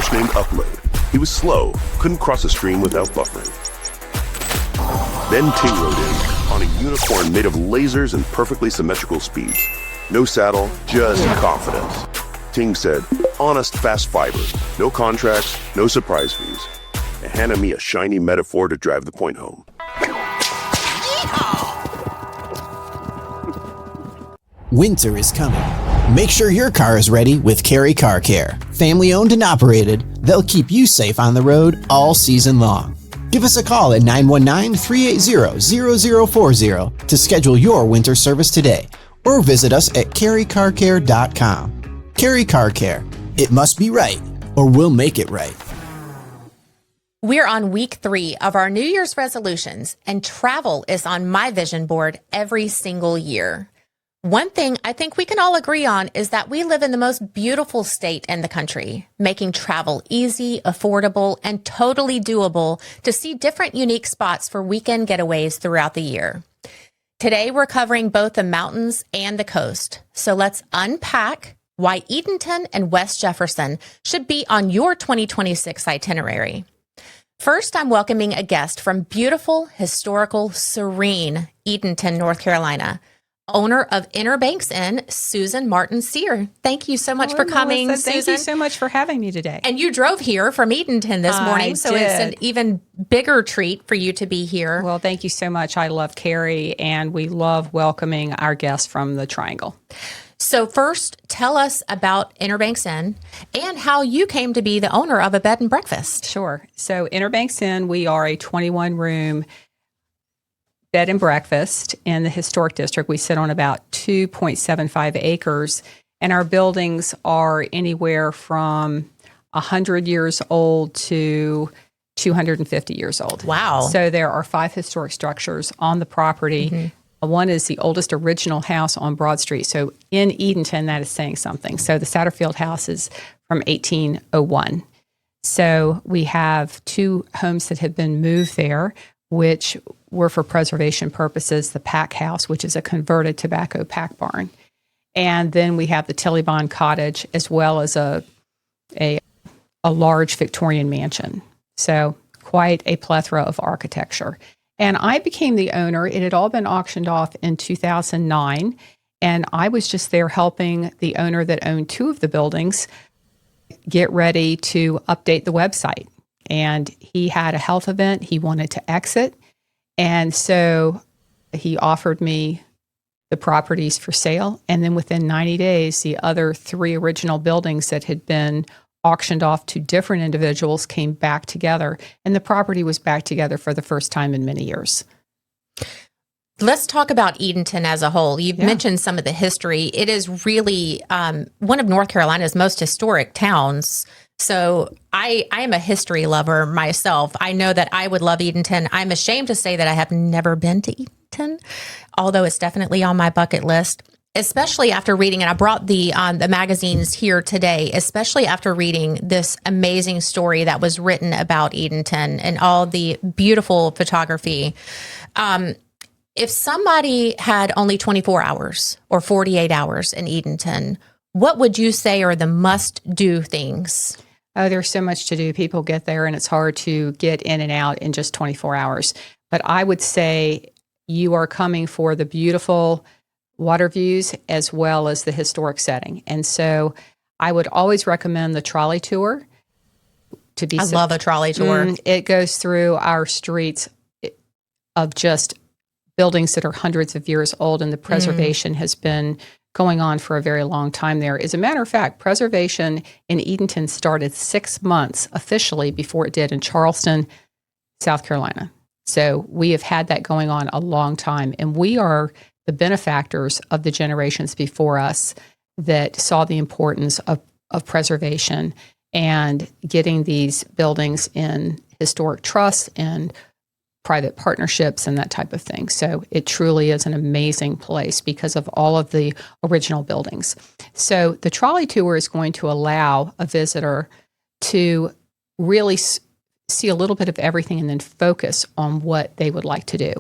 fish named Upload. He was slow, couldn't cross a stream without buffering. Then Ting rode in on a unicorn made of lasers and perfectly symmetrical speeds. No saddle, just confidence. Ting said, honest, fast fiber. No contracts, no surprise fees. And handed me a shiny metaphor to drive the point home. Winter is coming. Make sure your car is ready with Carry Car Care. Family owned and operated, they'll keep you safe on the road all season long. Give us a call at 919-380-0040 to schedule your winter service today, or visit us at carrycarcare.com. Carry Car Care. It must be right, or we'll make it right. We're on week 3 of our New Year's resolutions, and travel is on my vision board every single year. One thing I think we can all agree on is that we live in the most beautiful state in the country, making travel easy, affordable, and totally doable to see different unique spots for weekend getaways throughout the year. Today, we're covering both the mountains and the coast. So let's unpack why Edenton and West Jefferson should be on your 2026 itinerary. First, I'm welcoming a guest from beautiful, historical, serene Edenton, North Carolina. Owner of Inner Banks Inn, Susan Martin Cyr. Thank you so much for coming, Melissa. Susan. Thank you so much for having me today. And you drove here from Edenton this morning, so did. it's an even bigger treat for you to be here. Well, thank you so much. I love Carrie, and we love welcoming our guests from the Triangle. So first, tell us about Inner Banks Inn and how you came to be the owner of a bed and breakfast. Sure. So Inner Banks Inn, we are a 21-room bed and breakfast in the historic district. We sit on about 2.75 acres, and our buildings are anywhere from 100 years old to 250 years old. Wow. So there are 5 historic structures on the property. Mm-hmm. One is the oldest original house on Broad Street. So in Edenton, that is saying something. So the Satterfield House is from 1801. So we have 2 homes that have been moved there, which were for preservation purposes, the pack house, which is a converted tobacco pack barn. And then we have the Tillybond Cottage, as well as a large Victorian mansion. So quite a plethora of architecture. And I became the owner. It had all been auctioned off in 2009. And I was just there helping the owner that owned 2 of the buildings get ready to update the website. And he had a health event. He wanted to exit. And so he offered me the properties for sale. And then within 90 days, the other 3 original buildings that had been auctioned off to different individuals came back together. And the property was back together for the first time in many years. Let's talk about Edenton as a whole. You've mentioned some of the history. It is really one of North Carolina's most historic towns. So I am a history lover myself. I know that I would love Edenton. I'm ashamed to say that I have never been to Edenton, although it's definitely on my bucket list, especially after reading, and I brought the magazines here today, especially after reading this amazing story that was written about Edenton and all the beautiful photography. If somebody had only 24 hours or 48 hours in Edenton, what would you say are the must-do things? Oh, there's so much to do. People get there and it's hard to get in and out in just 24 hours. But I would say you are coming for the beautiful water views as well as the historic setting. And so I would always recommend the trolley tour. I love a trolley tour. It goes through our streets of just buildings that are hundreds of years old, and the preservation has been going on for a very long time there. As a matter of fact, preservation in Edenton started 6 months officially before it did in Charleston, South Carolina. So we have had that going on a long time, and we are the benefactors of the generations before us that saw the importance of preservation and getting these buildings in historic trusts and private partnerships and that type of thing. So it truly is an amazing place because of all of the original buildings. So the trolley tour is going to allow a visitor to really see a little bit of everything and then focus on what they would like to do.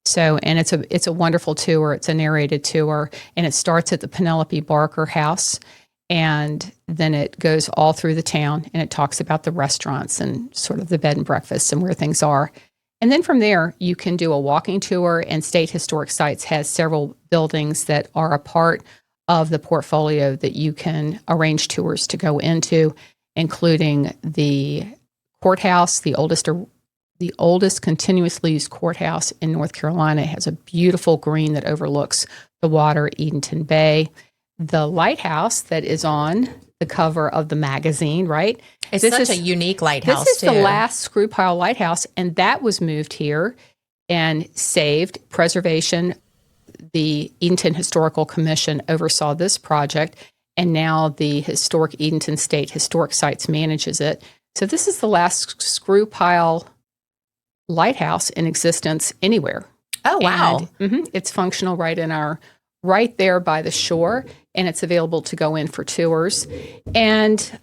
So, and it's a wonderful tour. It's a narrated tour, and it starts at the Penelope Barker House. And then it goes all through the town, and it talks about the restaurants and sort of the bed and breakfasts and where things are. And then from there, you can do a walking tour, and State Historic Sites has several buildings that are a part of the portfolio that you can arrange tours to go into, including the courthouse, the oldest continuously used courthouse in North Carolina. It has a beautiful green that overlooks the water, Edenton Bay. The lighthouse that is on the cover of the magazine, right? It's such a unique lighthouse, This is too. the last screw pile lighthouse, and that was moved here and saved. Preservation, the Edenton Historical Commission oversaw this project, and now the Historic Edenton State Historic Sites manages it. So this is the last screw pile lighthouse in existence anywhere. Oh, wow. And, it's functional right there by the shore, and it's available to go in for tours. And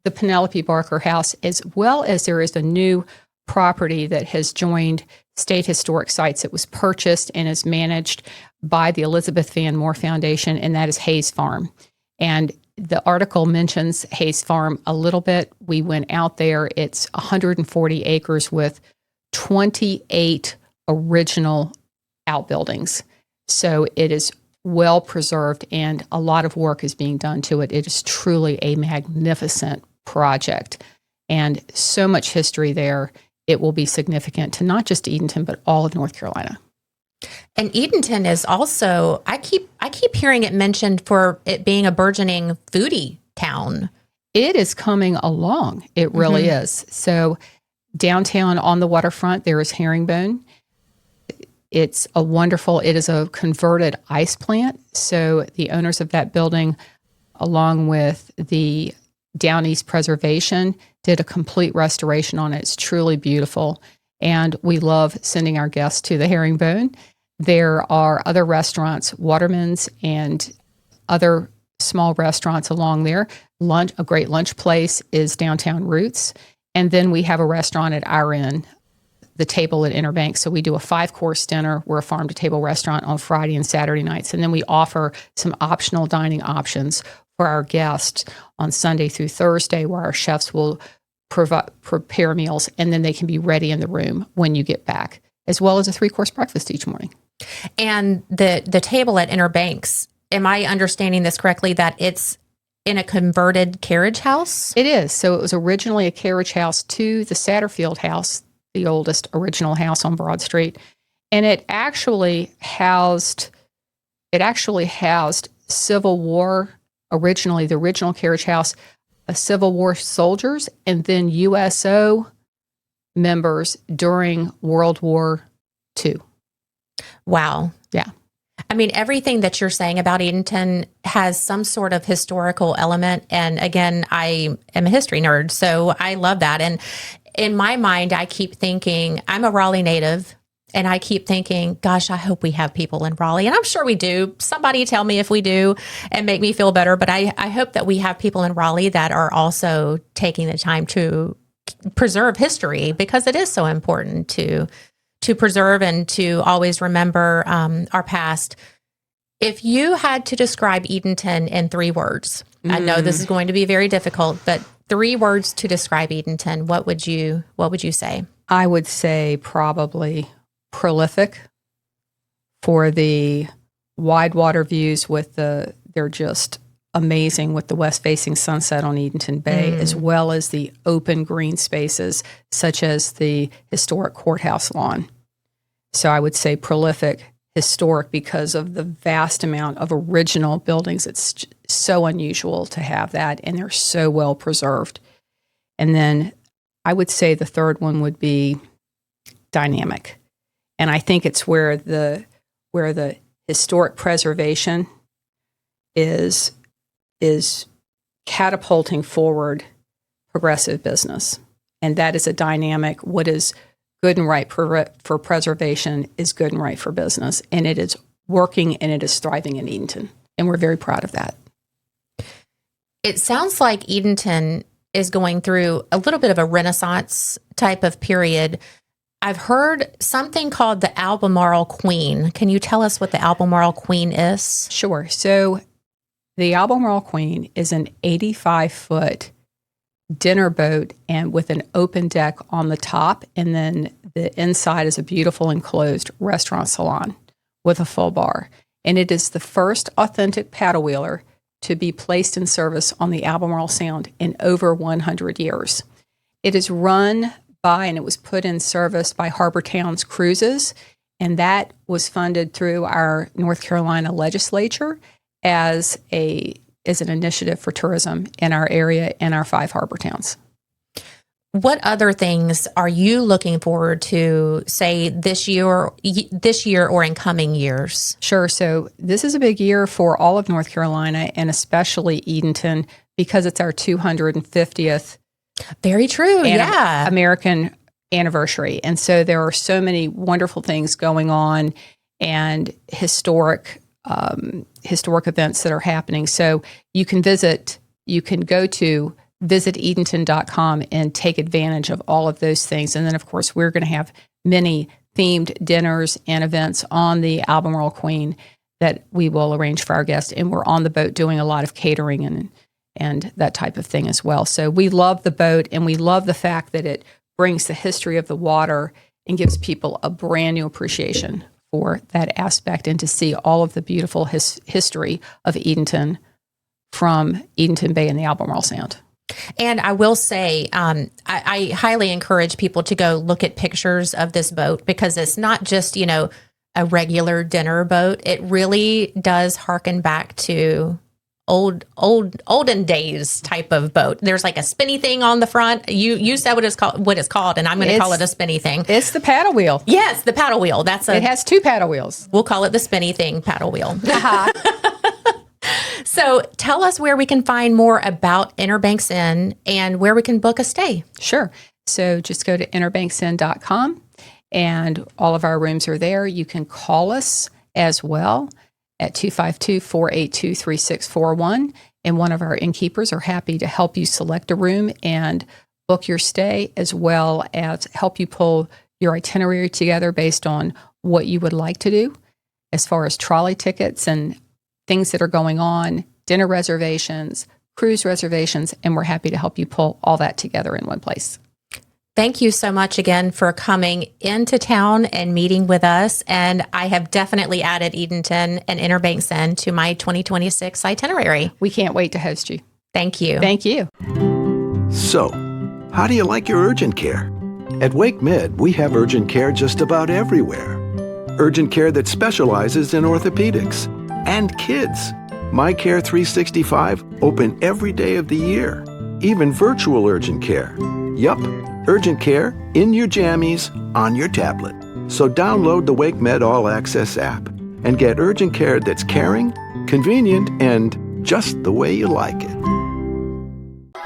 the Penelope Barker House, as well as there is a new property that has joined State Historic Sites. It was purchased and is managed by the Elizabeth Van Moore Foundation, and that is Hayes Farm. And the article mentions Hayes Farm a little bit. We went out there. It's 140 acres with 28 original outbuildings. So it is well preserved, and a lot of work is being done to it. It is truly a magnificent project, and so much history there. It will be significant to not just Edenton, but all of North Carolina. And Edenton is also, I keep hearing it mentioned for it being a burgeoning foodie town. It is coming along. It really is. So downtown on the waterfront, there is Herringbone. It is a converted ice plant. So the owners of that building, along with the Down East Preservation, did a complete restoration on it. It's truly beautiful. And we love sending our guests to the Herringbone. There are other restaurants, Waterman's and other small restaurants along there. A great lunch place is Downtown Roots. And then we have a restaurant at our end, the Table at Inner Bank. So we do a 5-course dinner. We're a farm-to-table restaurant on Friday and Saturday nights. And then we offer some optional dining options for our guests on Sunday through Thursday, where our chefs will prepare meals, and then they can be ready in the room when you get back, as well as a 3-course breakfast each morning. And the Table at Inner Banks, am I understanding this correctly, that it's in a converted carriage house? It is. So it was originally a carriage house to the Satterfield House, the oldest original house on Broad Street. And it actually housed Civil War, originally the original carriage house, Civil War soldiers, and then USO members during World War II. Wow. Yeah. I mean, everything that you're saying about Edenton has some sort of historical element. And again, I am a history nerd, so I love that. And in my mind, I keep thinking, I'm a Raleigh native, and I keep thinking, gosh, I hope we have people in Raleigh. And I'm sure we do. Somebody tell me if we do and make me feel better. But I hope that we have people in Raleigh that are also taking the time to preserve history, because it is so important to preserve and to always remember our past. If you had to describe Edenton in 3 words, I know this is going to be very difficult, but 3 words to describe Edenton, what would you say? I would say probably prolific, for the wide water views they're just amazing with the west-facing sunset on Edenton Bay, as well as the open green spaces such as the historic courthouse lawn. So I would say prolific, historic, because of the vast amount of original buildings. It's so unusual to have that, and they're so well preserved. And then I would say the third one would be dynamic. And I think it's where the historic preservation is catapulting forward progressive business. And that is a dynamic. What is good and right for preservation is good and right for business. And it is working, and it is thriving in Edenton. And we're very proud of that. It sounds like Edenton is going through a little bit of a Renaissance type of period. I've heard something called the Albemarle Queen. Can you tell us what the Albemarle Queen is? Sure. So The Albemarle Queen is an 85-foot dinner boat and with an open deck on the top, and then the inside is a beautiful enclosed restaurant salon with a full bar. And it is the first authentic paddle wheeler to be placed in service on the Albemarle Sound in over 100 years. It is run by, and it was put in service by Harbor Towns Cruises, and that was funded through our North Carolina legislature as an initiative for tourism in our area and our 5 harbor towns. What other things are you looking forward to, say, this year or in coming years? Sure. So this is a big year for all of North Carolina and especially Edenton because it's our 250th Very true. Yeah. American anniversary. And so there are so many wonderful things going on and historic events that are happening. So you can go to visitedenton.com and take advantage of all of those things. And then, of course, we're going to have many themed dinners and events on the Albemarle Queen that we will arrange for our guests. And we're on the boat doing a lot of catering and that type of thing as well. So we love the boat, and we love the fact that it brings the history of the water and gives people a brand new appreciation for that aspect and to see all of the beautiful history of Edenton from Edenton Bay and the Albemarle Sound. And I will say, I highly encourage people to go look at pictures of this boat because it's not just, a regular dinner boat. It really does harken back to olden days type of boat. There's like a spinny thing on the front. You said what it's called, and I'm going to call it a spinny thing. It's the paddle wheel. Yes, the paddle wheel. It has 2 paddle wheels. We'll call it the spinny thing paddle wheel. So tell us where we can find more about Inner Banks Inn and where we can book a stay. Sure. So just go to innerbanksinn.com and all of our rooms are there. You can call us as well at 252-482-3641. And one of our innkeepers are happy to help you select a room and book your stay, as well as help you pull your itinerary together based on what you would like to do as far as trolley tickets and things that are going on, dinner reservations, cruise reservations, and we're happy to help you pull all that together in one place. Thank you so much again for coming into town and meeting with us. And I have definitely added Edenton and Inner Banks Inn to my 2026 itinerary. We can't wait to host you. Thank you. Thank you. So, how do you like your urgent care? At Wake Med, we have urgent care just about everywhere. Urgent care that specializes in orthopedics and kids. My Care 365, open every day of the year. Even virtual urgent care. Yup, urgent care in your jammies on your tablet. So download the Wake Med All Access app and get urgent care that's caring, convenient, and just the way you like it.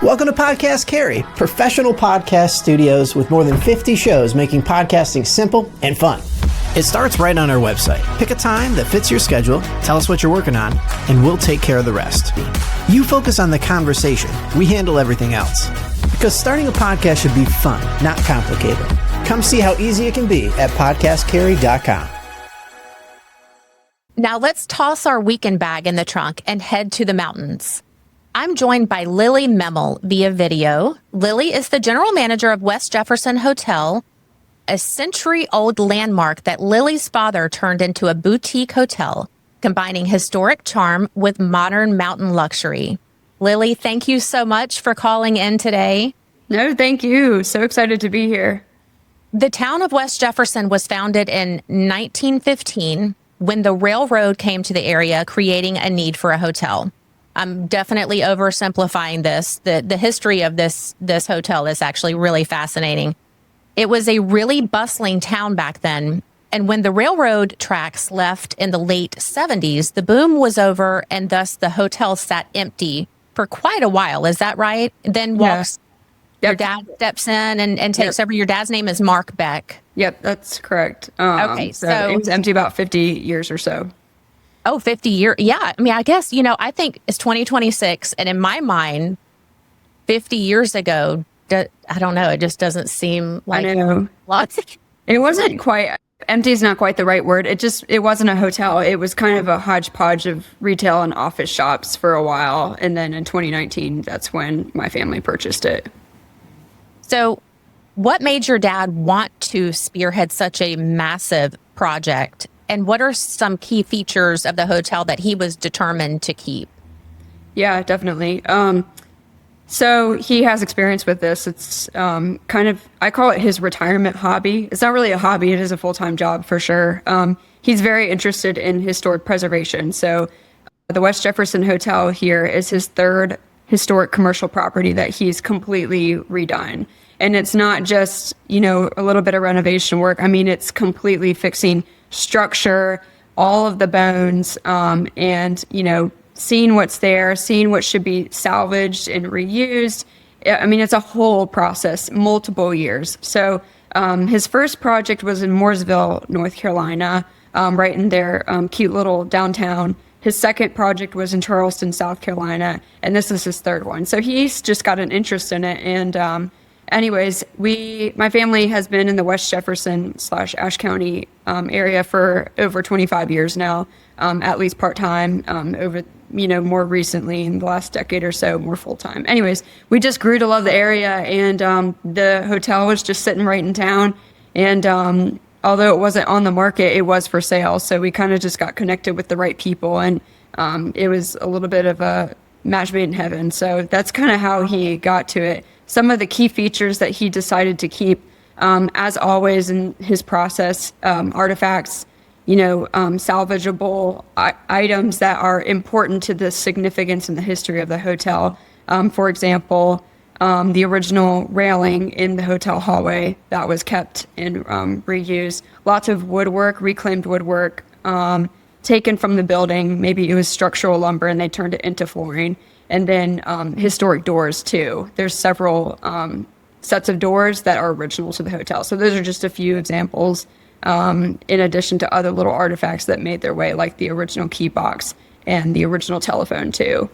Welcome to Podcast Carry, professional podcast studios with more than 50 shows making podcasting simple and fun. It starts right on our website. Pick a time that fits your schedule, tell us what you're working on, and we'll take care of the rest. You focus on the conversation. We handle everything else. Because starting a podcast should be fun, not complicated. Come see how easy it can be at podcastcarry.com. Now let's toss our weekend bag in the trunk and head to the mountains. I'm joined by Lily Memmel via video. Lily is the general manager of West Jefferson Hotel, a century-old landmark that Lily's father turned into a boutique hotel, combining historic charm with modern mountain luxury. Lily, thank you so much for calling in today. No, thank you. So excited to be here. The town of West Jefferson was founded in 1915 when the railroad came to the area, creating a need for a hotel. I'm definitely oversimplifying this. The history of this hotel is actually really fascinating. It was a really bustling town back then. And when the railroad tracks left in the late 70s, the boom was over and thus the hotel sat empty for quite a while. Is that right? Then walks, your dad steps in and takes over. Your dad's name is Mark Beck. Yep, that's correct. Okay, so it was empty about 50 years or so. Oh, 50 years. Yeah. I mean, I guess, I think it's 2026. And in my mind, 50 years ago, I don't know. It just doesn't seem like I know. Lots. It wasn't quite Empty is not quite the right word. It wasn't a hotel. It was kind of a hodgepodge of retail and office shops for a while. And then in 2019, that's when my family purchased it. So what made your dad want to spearhead such a massive project? And what are some key features of the hotel that he was determined to keep? Yeah, definitely. So he has experience with this. It's kind of, I call it his retirement hobby. It's not really a hobby. It is a full-time job for sure. He's very interested in historic preservation. So the West Jefferson Hotel here is his third historic commercial property that he's completely redone. And it's not just, a little bit of renovation work. I mean, it's completely fixing structure, all of the bones, and, seeing what's there, seeing what should be salvaged and reused. I mean, it's a whole process, multiple years. So his first project was in Mooresville, North Carolina, right in their cute little downtown. His second project was in Charleston, South Carolina, and this is his third one. So he's just got an interest in it. And anyways, my family has been in the West Jefferson / Ashe County area for over 25 years now, at least part-time, over, more recently in the last decade or so, more full-time. Anyways, we just grew to love the area, and the hotel was just sitting right in town. And although it wasn't on the market, it was for sale. So we kind of just got connected with the right people, and it was a little bit of a match made in heaven. So that's kind of how he got to it. Some of the key features that he decided to keep, as always in his process, artifacts, salvageable items that are important to the significance and the history of the hotel. For example, the original railing in the hotel hallway that was kept and reused. Lots of woodwork, reclaimed woodwork, taken from the building. Maybe it was structural lumber and they turned it into flooring. And then historic doors too. There's several sets of doors that are original to the hotel. So those are just a few examples, in addition to other little artifacts that made their way, like the original key box and the original telephone too.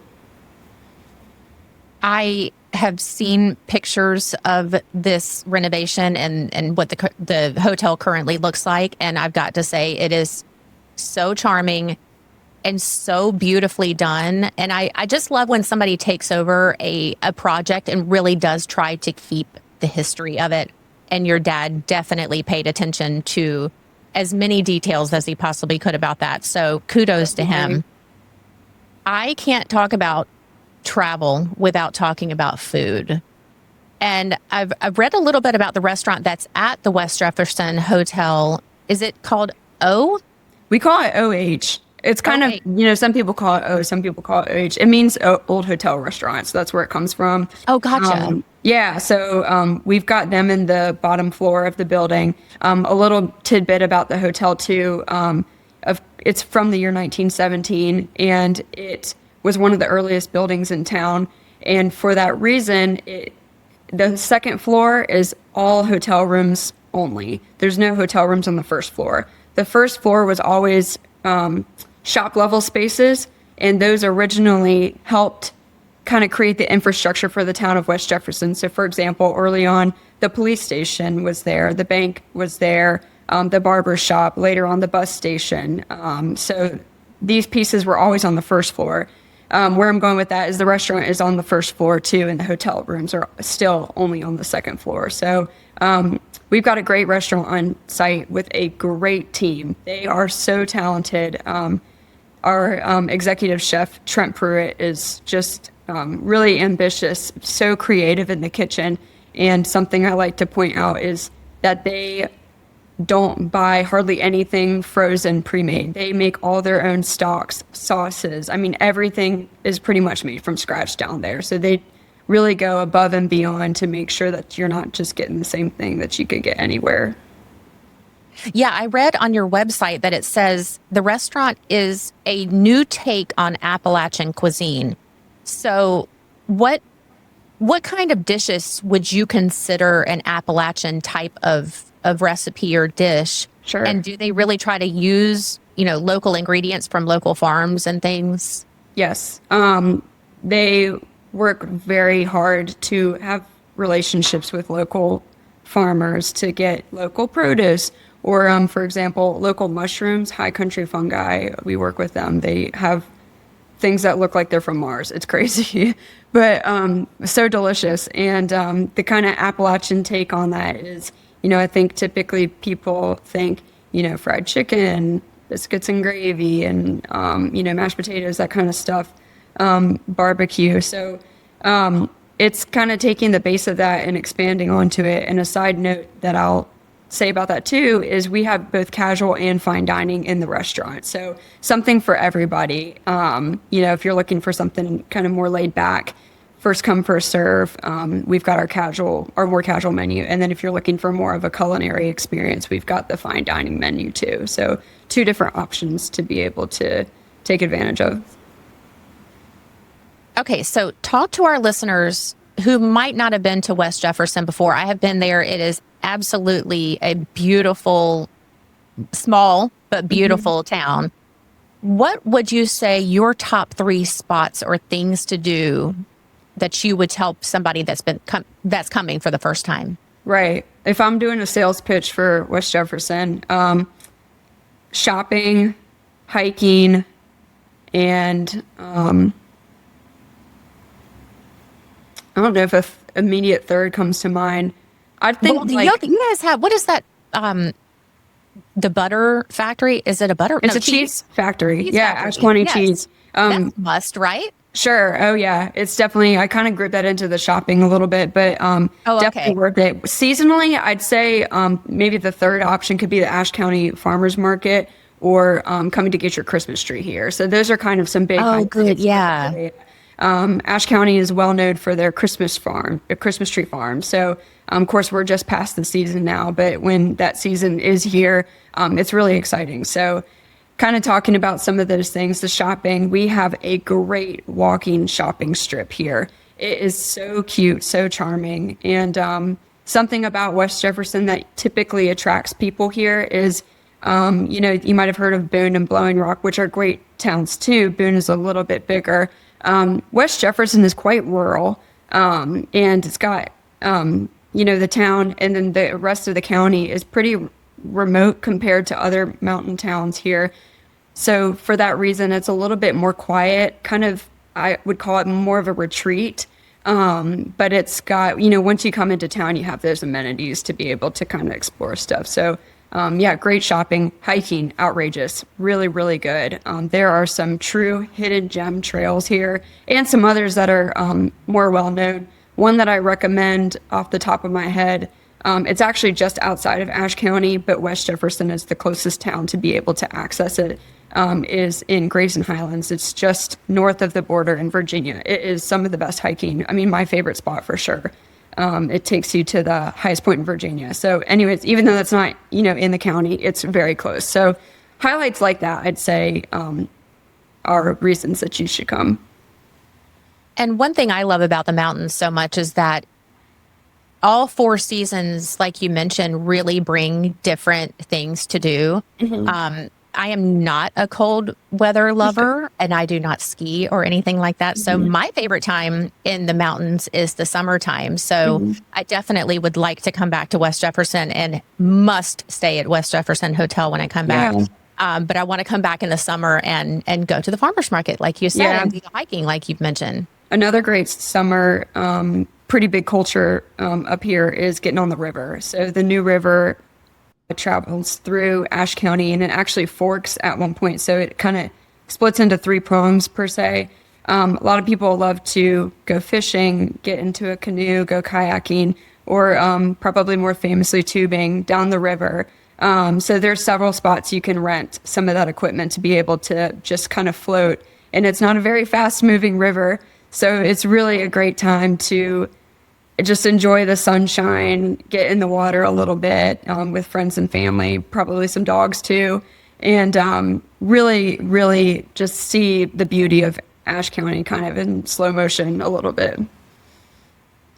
I have seen pictures of this renovation and what the hotel currently looks like. And I've got to say, it is so charming and so beautifully done. And I just love when somebody takes over a project and really does try to keep the history of it. And your dad definitely paid attention to as many details as he possibly could about that. So kudos to him. I can't talk about travel without talking about food. And I've read a little bit about the restaurant that's at the West Jefferson Hotel. Is it called O? We call it OH. It's kind of, some people call it O, some people call it OH. It means Old Hotel Restaurant, so that's where it comes from. Oh, gotcha. Yeah, so we've got them in the bottom floor of the building. A little tidbit about the hotel, too. It's from the year 1917, and it was one of the earliest buildings in town. And for that reason, the second floor is all hotel rooms only. There's no hotel rooms on the first floor. The first floor was always shop level spaces, and those originally helped kind of create the infrastructure for the town of West Jefferson. So for example, early on, the police station was there, the bank was there, the barber shop, later on the bus station. So these pieces were always on the first floor. Where I'm going with that is the restaurant is on the first floor too, and the hotel rooms are still only on the second floor. So we've got a great restaurant on site with a great team. They are so talented. Our executive chef, Trent Pruitt, is just really ambitious, so creative in the kitchen. And something I like to point out is that they don't buy hardly anything frozen pre-made. They make all their own stocks, sauces. I mean, everything is pretty much made from scratch down there. So they really go above and beyond to make sure that you're not just getting the same thing that you could get anywhere. Yeah, I read on your website that it says the restaurant is a new take on Appalachian cuisine. So what kind of dishes would you consider an Appalachian type of recipe or dish? Sure. And do they really try to use, local ingredients from local farms and things? Yes. They work very hard to have relationships with local farmers to get local produce, Or, for example, local mushrooms, high country fungi, we work with them. They have things that look like they're from Mars. It's crazy, but so delicious. And the kind of Appalachian take on that is, I think typically people think, fried chicken, biscuits and gravy, and, mashed potatoes, that kind of stuff, barbecue. So it's kind of taking the base of that and expanding onto it. And a side note that I'll say about that too is we have both casual and fine dining in the restaurant. So something for everybody. If you're looking for something kind of more laid back, first come, first serve, we've got our more casual menu. And then if you're looking for more of a culinary experience, we've got the fine dining menu too. So 2 different options to be able to take advantage of. Okay, so talk to our listeners who might not have been to West Jefferson before. I have been there. It is absolutely a beautiful, small but beautiful town. What would you say your top 3 spots or things to do that you would tell somebody that's coming for the first time? Right. If I'm doing a sales pitch for West Jefferson, shopping, hiking, and I don't know if an immediate third comes to mind. I think you guys have, what is that? The butter factory? Is it a butter? It's a cheese factory. Ash County cheese. That's a must, right? Sure. Oh yeah. It's definitely, I kind of group that into the shopping a little bit, but definitely worth it. Seasonally, I'd say maybe the third option could be the Ash County Farmers Market or coming to get your Christmas tree here. So those are kind of some big. Oh, good. Yeah. Ash County is well known for their Christmas tree farm. So, of course, we're just past the season now, but when that season is here, it's really exciting. So, kind of talking about some of those things, the shopping, we have a great walking shopping strip here. It is so cute, so charming. And something about West Jefferson that typically attracts people here is, you might have heard of Boone and Blowing Rock, which are great towns too. Boone is a little bit bigger. West Jefferson is quite rural, and it's got, the town, and then the rest of the county is pretty remote compared to other mountain towns here. So for that reason, it's a little bit more quiet, kind of, I would call it more of a retreat. But it's got, once you come into town, you have those amenities to be able to kind of explore stuff. So great shopping, hiking, outrageous, really, really good. There are some true hidden gem trails here and some others that are more well-known. One that I recommend off the top of my head, it's actually just outside of Ash County, but West Jefferson is the closest town to be able to access it, is in Grayson Highlands. It's just north of the border in Virginia. It is some of the best hiking. I mean, my favorite spot for sure. It takes you to the highest point in Virginia. So anyways, even though that's not, in the county, it's very close. So highlights like that, I'd say, are reasons that you should come. And one thing I love about the mountains so much is that all 4 seasons, like you mentioned, really bring different things to do. Mm-hmm. I am not a cold weather lover, and I do not ski or anything like that. So my favorite time in the mountains is the summertime. So I definitely would like to come back to West Jefferson and must stay at West Jefferson Hotel when I come back. But I want to come back in the summer and go to the farmer's market, like you said, and do the hiking, like you've mentioned. Another great summer, pretty big culture up here is getting on the river. So the New River travels through Ash County, and it actually forks at one point. So it kind of splits into 3 prongs per se. A lot of people love to go fishing, get into a canoe, go kayaking, or probably more famously tubing down the river. So there's several spots you can rent some of that equipment to be able to just kind of float. And it's not a very fast moving river. So it's really a great time to just enjoy the sunshine, get in the water a little bit with friends and family, probably some dogs too, and really, really just see the beauty of Ash County kind of in slow motion a little bit.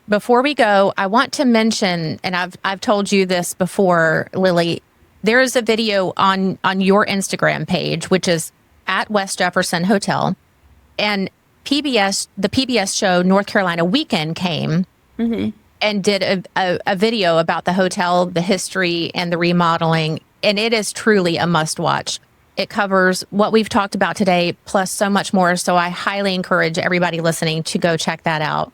Before we go, I want to mention, and I've told you this before, Lily, there is a video on your Instagram page, which is at West Jefferson Hotel, and the PBS show North Carolina Weekend came and did a video about the hotel, the history, and the remodeling. and it is truly a must watch. It covers what we've talked about today, plus so much more. So I highly encourage everybody listening to go check that out.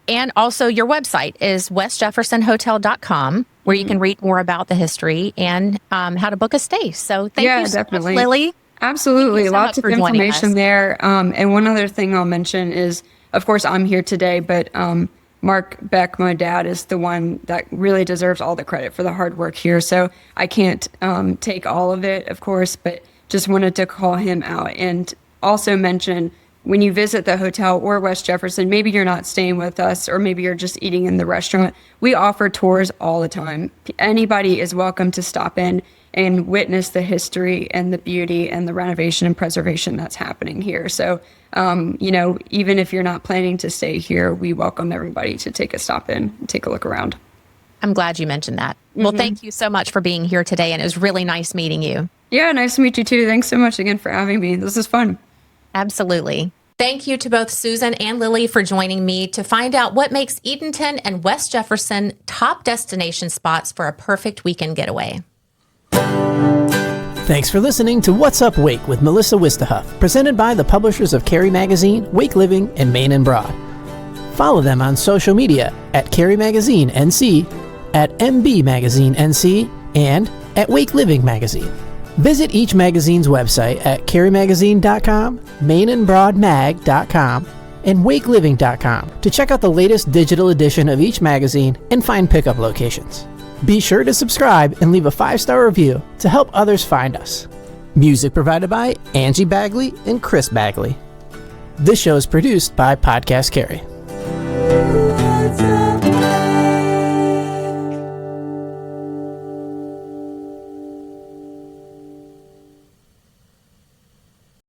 And also your website is westjeffersonhotel.com, where you can read more about the history and how to book a stay. So thank you so much, Lily. Absolutely. So Lots of information there. And one other thing I'll mention is, of course, I'm here today, but Mark Beck, my dad, is the one that really deserves all the credit for the hard work here. So I can't take all of it, of course, but just wanted to call him out and also mention, when you visit the hotel or West Jefferson, maybe you're not staying with us or maybe you're just eating in the restaurant. We offer tours all the time. Anybody is welcome to stop in and witness the history and the beauty and the renovation and preservation that's happening here. So, even if you're not planning to stay here, we welcome everybody to take a stop in and take a look around. I'm glad you mentioned that. Well, thank you so much for being here today, and it was really nice meeting you. Yeah, nice to meet you too. Thanks so much again for having me. This is fun. Absolutely. Thank you to both Susan and Lily for joining me to find out what makes Edenton and West Jefferson top destination spots for a perfect weekend getaway. Thanks for listening to What's Up Wake with Melissa Wistahuff, presented by the publishers of Carey Magazine, Wake Living, and Main and Broad. Follow them on social media at Carey Magazine NC, at MB Magazine NC, and at Wake Living Magazine. Visit each magazine's website at careymagazine.com, mainandbroadmag.com, and wakeliving.com to check out the latest digital edition of each magazine and find pickup locations. Be sure to subscribe and leave a 5-star review to help others find us. Music provided by Angie Bagley and Chris Bagley. This show is produced by Podcast Carey.